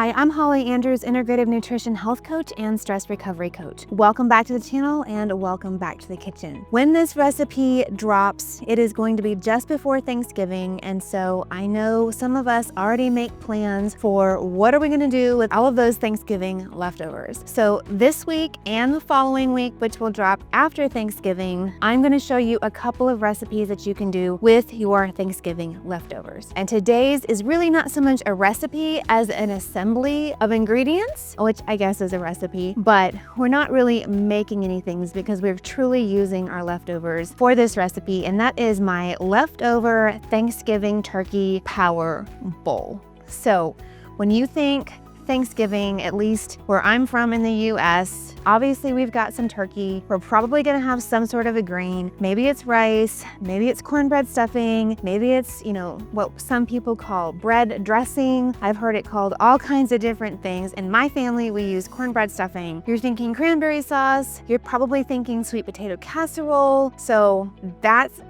Hi, I'm Holly Andrews, Integrative Nutrition Health Coach and Stress Recovery Coach. Welcome back to the channel and welcome back to the kitchen. When this recipe drops, it is going to be just before Thanksgiving, and so I know some of us already make plans for what are we gonna do with all of those Thanksgiving leftovers. So this week and the following week, which will drop after Thanksgiving, I'm gonna show you a couple of recipes that you can do with your Thanksgiving leftovers. And today's is really not so much a recipe as an assembly of ingredients, which I guess is a recipe, but we're not really making any things because we're truly using our leftovers for this recipe, and that is my leftover Thanksgiving turkey power bowl. So when you think Thanksgiving, at least where I'm from in the US, obviously we've got some turkey. We're probably gonna have some sort of a grain. Maybe it's rice, maybe it's cornbread stuffing, maybe it's, what some people call bread dressing. I've heard it called all kinds of different things. In my family, we use cornbread stuffing. You're thinking cranberry sauce, you're probably thinking sweet potato casserole. So that's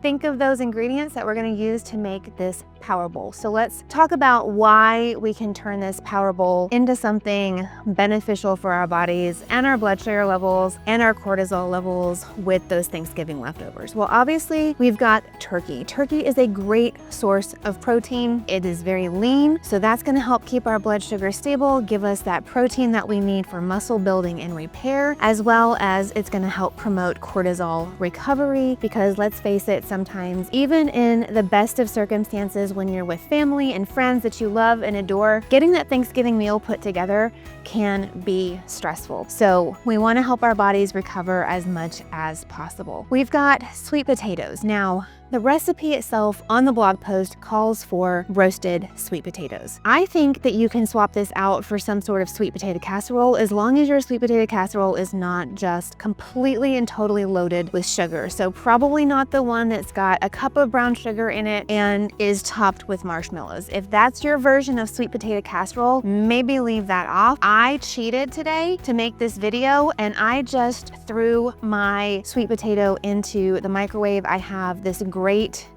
think of those ingredients that we're gonna use to make this power bowl. So let's talk about why we can turn this power bowl into something beneficial for our bodies and our blood sugar levels and our cortisol levels with those Thanksgiving leftovers. Well, obviously we've got turkey. Turkey is a great source of protein. It is very lean, so that's gonna help keep our blood sugar stable, give us that protein that we need for muscle building and repair, as well as it's gonna help promote cortisol recovery, because let's face it, sometimes even in the best of circumstances, when you're with family and friends that you love and adore, getting that Thanksgiving meal put together can be stressful. So we want to help our bodies recover as much as possible. We've got sweet potatoes. Now, the recipe itself on the blog post calls for roasted sweet potatoes. I think that you can swap this out for some sort of sweet potato casserole as long as your sweet potato casserole is not just completely and totally loaded with sugar. So probably not the one that's got a cup of brown sugar in it and is topped with marshmallows. If that's your version of sweet potato casserole, maybe leave that off. I cheated today to make this video and I just threw my sweet potato into the microwave. I have this great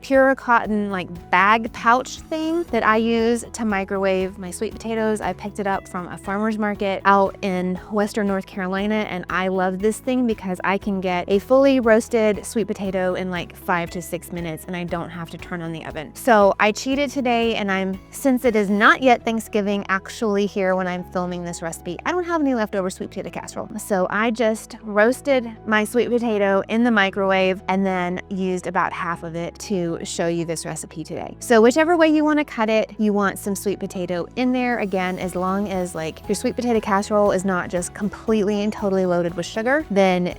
pure cotton bag pouch thing that I use to microwave my sweet potatoes. I picked it up from a farmer's market out in Western North Carolina, and I love this thing because I can get a fully roasted sweet potato in 5 to 6 minutes and I don't have to turn on the oven. So I cheated today, and since it is not yet Thanksgiving actually here when I'm filming this recipe, I don't have any leftover sweet potato casserole. So I just roasted my sweet potato in the microwave and then used about half of it to show you this recipe today. So whichever way you want to cut it, you want some sweet potato in there. Again, as long as your sweet potato casserole is not just completely and totally loaded with sugar, then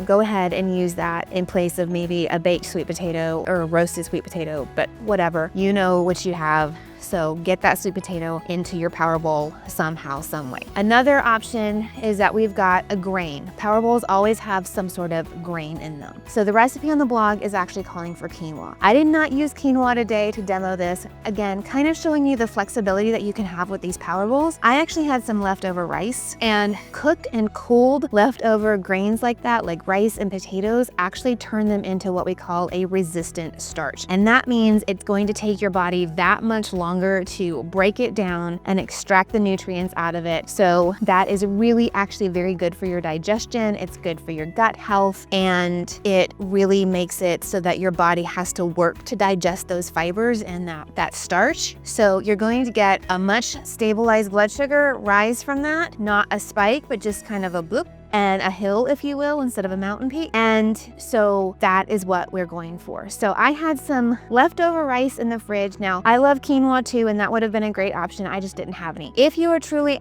go ahead and use that in place of maybe a baked sweet potato or a roasted sweet potato, but whatever, you know what you have. So get that sweet potato into your power bowl somehow, some way. Another option is that we've got a grain. Power bowls always have some sort of grain in them. So the recipe on the blog is actually calling for quinoa. I did not use quinoa today to demo this. Again, kind of showing you the flexibility that you can have with these power bowls. I actually had some leftover rice, and cooked and cooled leftover grains like that, like rice and potatoes, actually turn them into what we call a resistant starch. And that means it's going to take your body that much longer to break it down and extract the nutrients out of it. So that is really actually very good for your digestion. It's good for your gut health, and it really makes it so that your body has to work to digest those fibers and that starch. So you're going to get a much stabilized blood sugar rise from that, not a spike, but just kind of a bloop and a hill, if you will, instead of a mountain peak. And so that is what we're going for. So I had some leftover rice in the fridge. Now, I love quinoa too, and that would have been a great option. I just didn't have any. If you are truly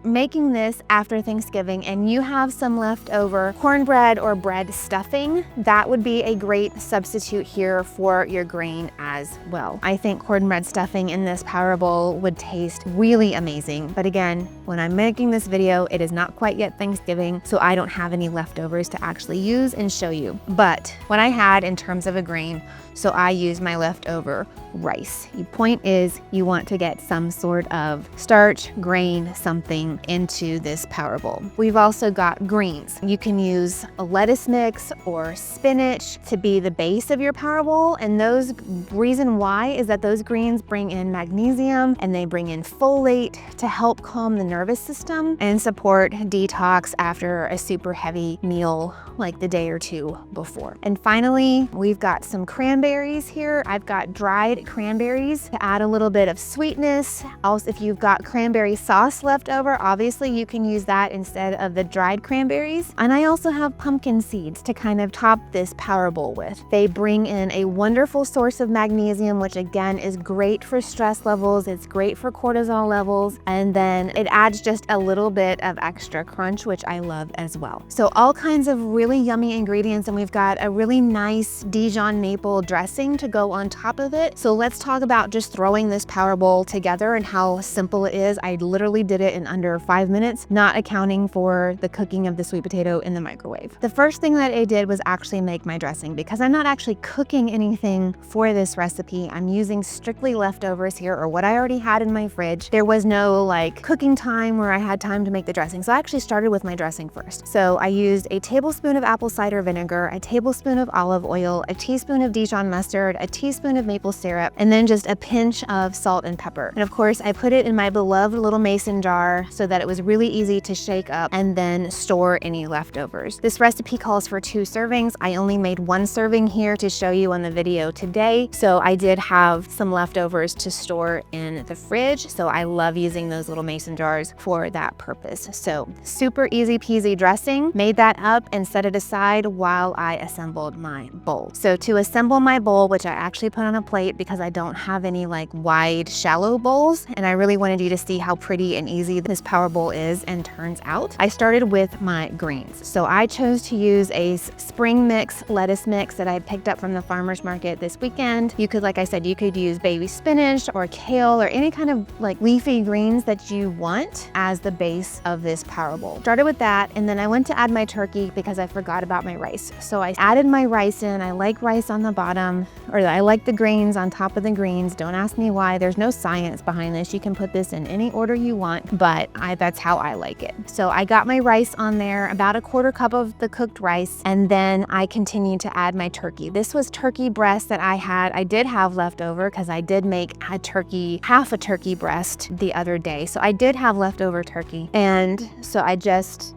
making this after Thanksgiving and you have some leftover cornbread or bread stuffing, that would be a great substitute here for your grain as well. I think cornbread stuffing in this power bowl would taste really amazing. But again, when I'm making this video, it is not quite yet Thanksgiving. Thanksgiving, so I don't have any leftovers to actually use and show you. But what I had in terms of a grain, so I used my leftover rice. The point is you want to get some sort of starch, grain, something into this power bowl. We've also got greens. You can use a lettuce mix or spinach to be the base of your power bowl, and those reason why is that those greens bring in magnesium and they bring in folate to help calm the nervous system and support detox after a super heavy meal like the day or two before. And finally, we've got some cranberries here. I've got dried cranberries to add a little bit of sweetness. Also, if you've got cranberry sauce left over, obviously you can use that instead of the dried cranberries. And I also have pumpkin seeds to kind of top this power bowl with. They bring in a wonderful source of magnesium, which again is great for stress levels. It's great for cortisol levels. And then it adds just a little bit of extra crunch, which I love as well. So all kinds of really yummy ingredients, and we've got a really nice Dijon maple dressing to go on top of it. So let's talk about just throwing this power bowl together and how simple it is. I literally did it in under 5 minutes, not accounting for the cooking of the sweet potato in the microwave. The first thing that I did was actually make my dressing, because I'm not actually cooking anything for this recipe. I'm using strictly leftovers here, or what I already had in my fridge. There was no like cooking time where I had time to make the dressing. So I actually started with my dressing first. So I used a tablespoon of apple cider vinegar, a tablespoon of olive oil, a teaspoon of Dijon mustard, a teaspoon of maple syrup, and then just a pinch of salt and pepper. And of course, I put it in my beloved little mason jar so that it was really easy to shake up and then store any leftovers. This recipe calls for 2 servings. I only made 1 serving here to show you on the video today. So I did have some leftovers to store in the fridge. So I love using those little mason jars for that purpose. So super easy peasy dressing. Made that up and set it aside while I assembled my bowl. So to assemble my bowl, which I actually put on a plate because I don't have any like wide, shallow bowls, and I really wanted you to see how pretty and easy this power bowl is and turns out. I started with my greens. So I chose to use a spring mix lettuce mix that I picked up from the farmer's market this weekend. You could, like I said, you could use baby spinach or kale or any kind of like leafy greens that you want as the base of this power bowl. Started with that, and then I went to add my turkey because I forgot about my rice. So I added my rice in. I like rice on the bottom, or I like the grains on top of the greens. Don't ask me why. There's no science behind this. You can put this in any order you want, but that's how I like it. So I got my rice on there, about a 1/4 cup of the cooked rice, and then I continued to add my turkey. This was turkey breast that I did have left over because I did make half a turkey breast the other day. So I did have leftover turkey. And so I just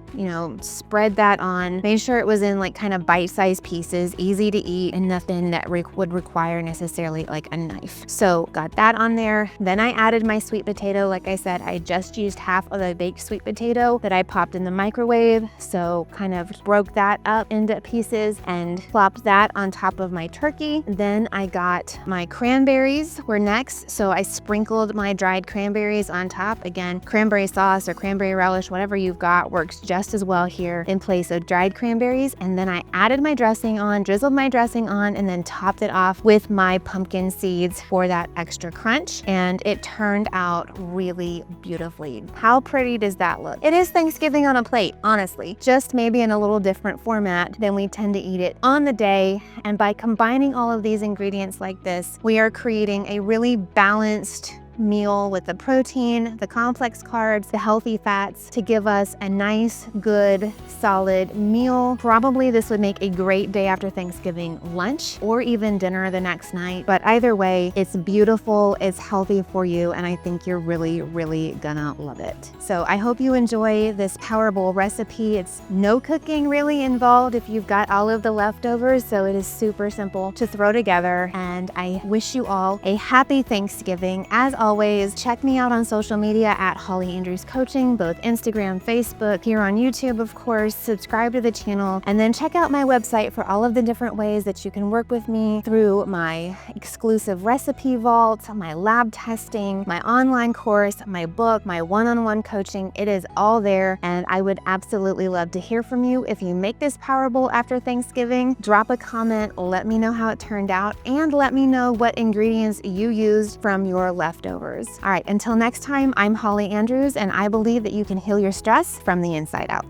spread that on, made sure it was in like kind of bite-sized pieces, easy to eat, and nothing that would require necessarily like a knife. So got that on there. Then I added my sweet potato. Like I said, I just used half of the baked sweet potato that I popped in the microwave. So kind of broke that up into pieces and plopped that on top of my turkey. Then I got my cranberries were next. So I sprinkled my dried cranberries on top. Again, cranberry sauce or cranberry relish, whatever you've got, works just as well here in place of dried cranberries. And then I added my dressing on, drizzled my dressing on, and then topped it off with my pumpkin seeds for that extra crunch. And it turned out really beautifully. How pretty does that look? It is Thanksgiving on a plate, honestly, just maybe in a little different format than we tend to eat it on the day. And by combining all of these ingredients like this, we are creating a really balanced meal with the protein, the complex carbs, the healthy fats to give us a nice, good, solid meal. Probably this would make a great day after Thanksgiving lunch or even dinner the next night. But either way, it's beautiful, it's healthy for you, and I think you're really, really gonna love it. So I hope you enjoy this power bowl recipe. It's no cooking really involved if you've got all of the leftovers, so it is super simple to throw together. And I wish you all a happy Thanksgiving. As always, check me out on social media at Holly Andrews Coaching, both Instagram, Facebook, here on YouTube, of course. Subscribe to the channel, and then check out my website for all of the different ways that you can work with me through my exclusive recipe vault, my lab testing, my online course, my book, my one-on-one coaching. It is all there, and I would absolutely love to hear from you. If you make this power bowl after Thanksgiving, drop a comment, let me know how it turned out, and let me know what ingredients you used from your leftovers. All right, until next time, I'm Holly Andrews, and I believe that you can heal your stress from the inside out.